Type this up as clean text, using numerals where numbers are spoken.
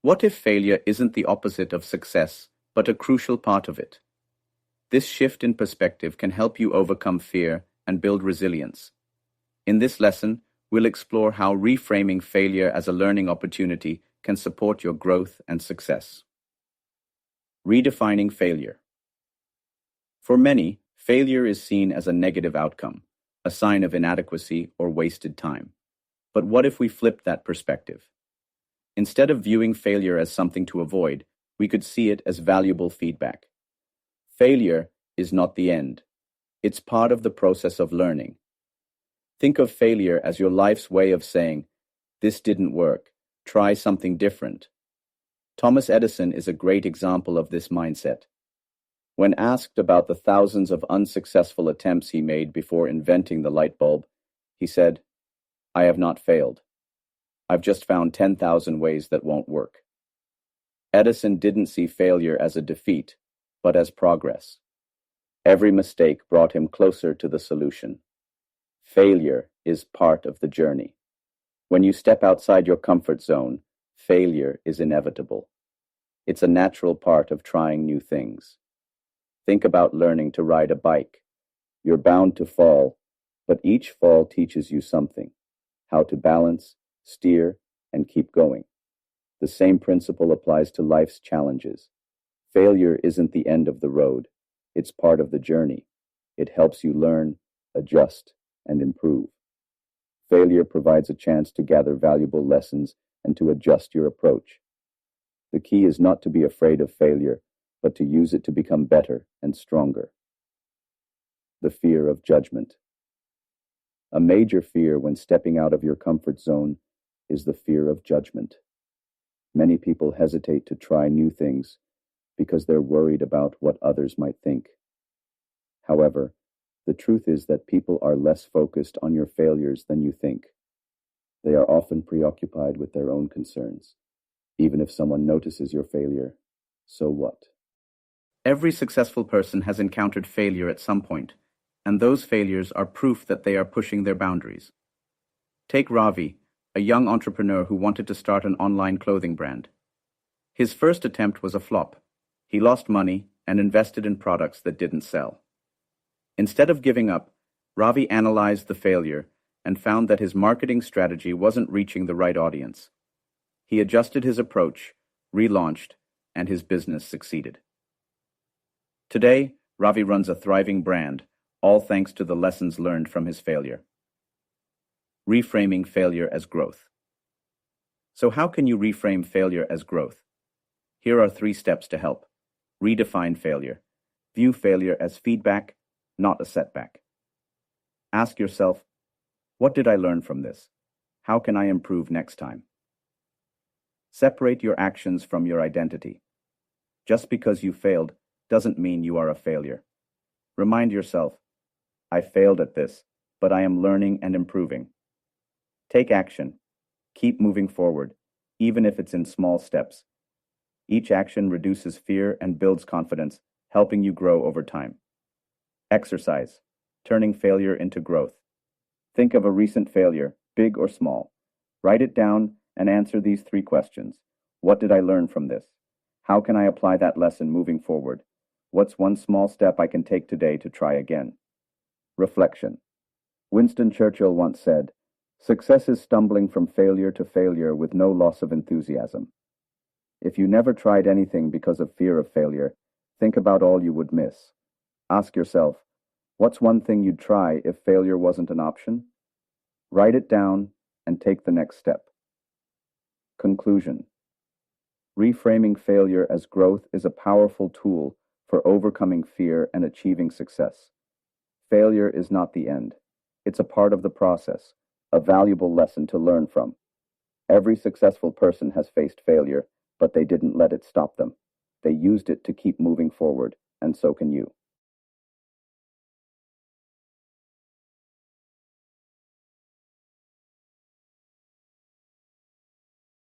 What if failure isn't the opposite of success, but a crucial part of it? This shift in perspective can help you overcome fear and build resilience. In this lesson, we'll explore how reframing failure as a learning opportunity can support your growth and success. Redefining failure. For many, failure is seen as a negative outcome, a sign of inadequacy or wasted time. But what if we flipped that perspective? Instead of viewing failure as something to avoid, we could see it as valuable feedback. Failure is not the end. It's part of the process of learning. Think of failure as your life's way of saying, "This didn't work. Try something different." Thomas Edison is a great example of this mindset. When asked about the thousands of unsuccessful attempts he made before inventing the light bulb, he said, "I have not failed. I've just found 10,000 ways that won't work." Edison didn't see failure as a defeat, but as progress. Every mistake brought him closer to the solution. Failure is part of the journey. When you step outside your comfort zone, failure is inevitable. It's a natural part of trying new things. Think about learning to ride a bike. You're bound to fall, but each fall teaches you something: how to balance, steer, and keep going. The same principle applies to life's challenges. Failure isn't the end of the road. It's part of the journey. It helps you learn, adjust, and improve. Failure provides a chance to gather valuable lessons and to adjust your approach. The key is not to be afraid of failure, but to use it to become better and stronger. The fear of judgment. A major fear when stepping out of your comfort zone is the fear of judgment. Many people hesitate to try new things because they're worried about what others might think. However, the truth is that people are less focused on your failures than you think. They are often preoccupied with their own concerns. Even if someone notices your failure, so what? Every successful person has encountered failure at some point, and those failures are proof that they are pushing their boundaries. Take Ravi, a young entrepreneur who wanted to start an online clothing brand. His first attempt was a flop. He lost money and invested in products that didn't sell. Instead of giving up, Ravi analyzed the failure and found that his marketing strategy wasn't reaching the right audience. He adjusted his approach, relaunched, and his business succeeded. Today, Ravi runs a thriving brand, all thanks to the lessons learned from his failure. Reframing failure as growth. So how can you reframe failure as growth? Here are 3 steps to help. Redefine failure. View failure as feedback, not a setback. Ask yourself, what did I learn from this? How can I improve next time? Separate your actions from your identity. Just because you failed doesn't mean you are a failure. Remind yourself, I failed at this, but I am learning and improving. Take action. Keep moving forward, even if it's in small steps. Each action reduces fear and builds confidence, helping you grow over time. Exercise. Turning failure into growth. Think of a recent failure, big or small. Write it down and answer these 3 questions. What did I learn from this? How can I apply that lesson moving forward? What's one small step I can take today to try again? Reflection. Winston Churchill once said, "Success is stumbling from failure to failure with no loss of enthusiasm." If you never tried anything because of fear of failure, think about all you would miss. Ask yourself, what's one thing you'd try if failure wasn't an option? Write it down and take the next step. Conclusion. Reframing failure as growth is a powerful tool for overcoming fear and achieving success. Failure is not the end. It's a part of the process, a valuable lesson to learn from. Every successful person has faced failure, but they didn't let it stop them. They used it to keep moving forward, and so can you.